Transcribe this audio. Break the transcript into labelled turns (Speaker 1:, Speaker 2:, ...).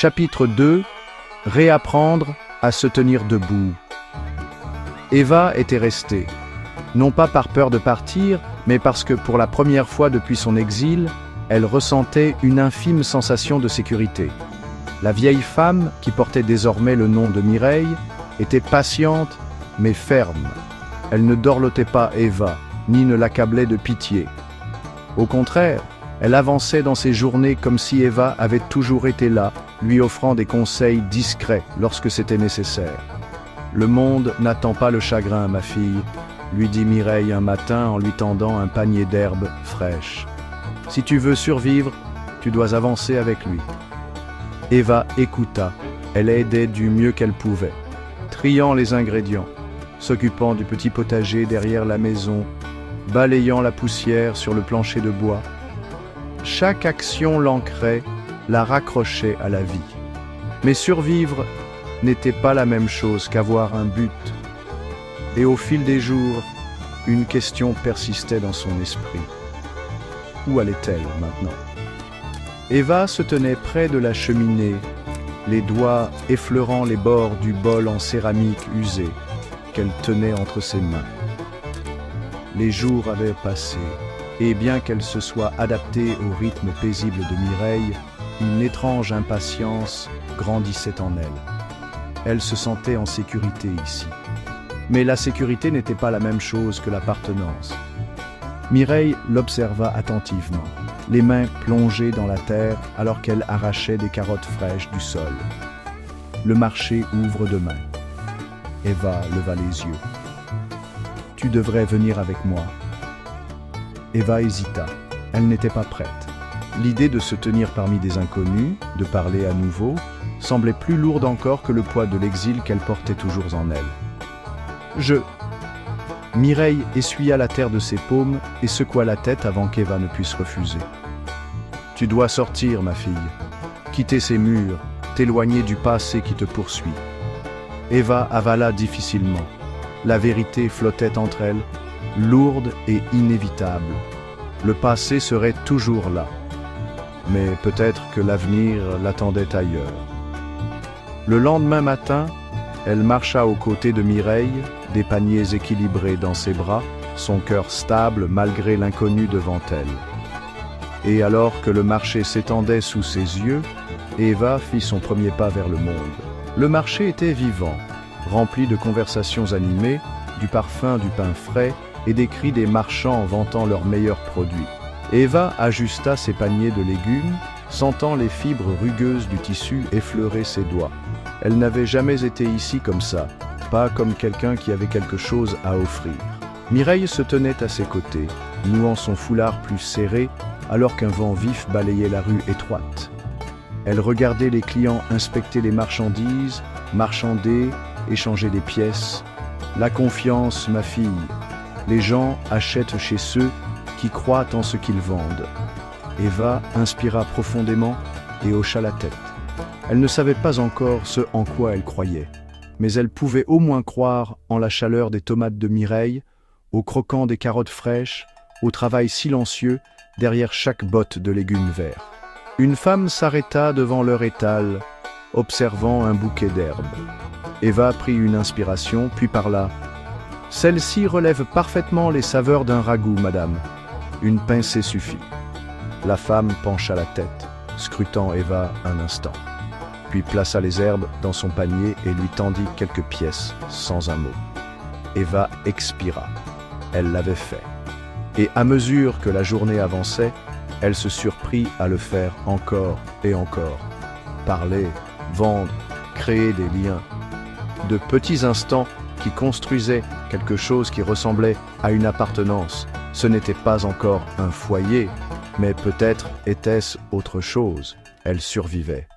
Speaker 1: Chapitre 2. Réapprendre à se tenir debout. Eva était restée, non pas par peur de partir, mais parce que pour la première fois depuis son exil, elle ressentait une infime sensation de sécurité. La vieille femme, qui portait désormais le nom de Mireille, était patiente mais ferme. Elle ne dorlotait pas Eva, ni ne l'accablait de pitié. Au contraire, elle avançait dans ses journées comme si Eva avait toujours été là, lui offrant des conseils discrets lorsque c'était nécessaire. « Le monde n'attend pas le chagrin, ma fille », lui dit Mireille un matin en lui tendant un panier d'herbes fraîches. « Si tu veux survivre, tu dois avancer avec lui. » Eva écouta. Elle aidait du mieux qu'elle pouvait, triant les ingrédients, s'occupant du petit potager derrière la maison, balayant la poussière sur le plancher de bois. Chaque action l'ancrait, la raccrochait à la vie. Mais survivre n'était pas la même chose qu'avoir un but. Et au fil des jours, une question persistait dans son esprit. Où allait-elle maintenant? Eva se tenait près de la cheminée, les doigts effleurant les bords du bol en céramique usé qu'elle tenait entre ses mains. Les jours avaient passé, et bien qu'elle se soit adaptée au rythme paisible de Mireille, une étrange impatience grandissait en elle. Elle se sentait en sécurité ici. Mais la sécurité n'était pas la même chose que l'appartenance. Mireille l'observa attentivement, les mains plongées dans la terre alors qu'elle arrachait des carottes fraîches du sol. Le marché ouvre demain. Eva leva les yeux. « Tu devrais venir avec moi. » Eva hésita. Elle n'était pas prête. L'idée de se tenir parmi des inconnus, de parler à nouveau, semblait plus lourde encore que le poids de l'exil qu'elle portait toujours en elle. Mireille essuya la terre de ses paumes et secoua la tête avant qu'Eva ne puisse refuser. « Tu dois sortir, ma fille. Quitter ces murs, t'éloigner du passé qui te poursuit. » Eva avala difficilement. La vérité flottait entre elles, lourde et inévitable. Le passé serait toujours là. Mais peut-être que l'avenir l'attendait ailleurs. Le lendemain matin, elle marcha aux côtés de Mireille, des paniers équilibrés dans ses bras, son cœur stable malgré l'inconnu devant elle. Et alors que le marché s'étendait sous ses yeux, Eva fit son premier pas vers le monde. Le marché était vivant, rempli de conversations animées, du parfum du pain frais et des cris des marchands vantant leurs meilleurs produits. Eva ajusta ses paniers de légumes, sentant les fibres rugueuses du tissu effleurer ses doigts. Elle n'avait jamais été ici comme ça, pas comme quelqu'un qui avait quelque chose à offrir. Mireille se tenait à ses côtés, nouant son foulard plus serré, alors qu'un vent vif balayait la rue étroite. Elle regardait les clients inspecter les marchandises, marchander, échanger des pièces. La confiance, ma fille. Les gens achètent chez ceux qui croient en ce qu'ils vendent. Eva inspira profondément et hocha la tête. Elle ne savait pas encore ce en quoi elle croyait, mais elle pouvait au moins croire en la chaleur des tomates de Mireille, au croquant des carottes fraîches, au travail silencieux derrière chaque botte de légumes verts. Une femme s'arrêta devant leur étal, observant un bouquet d'herbes. Eva prit une inspiration, puis parla. « Celle-ci relève parfaitement les saveurs d'un ragoût, madame. Une pincée suffit. » La femme pencha la tête, scrutant Eva un instant, puis plaça les herbes dans son panier et lui tendit quelques pièces, sans un mot. Eva expira. Elle l'avait fait. Et à mesure que la journée avançait, elle se surprit à le faire encore et encore. Parler, vendre, créer des liens. De petits instants qui construisaient quelque chose qui ressemblait à une appartenance. Ce n'était pas encore un foyer, mais peut-être était-ce autre chose. Elle survivait.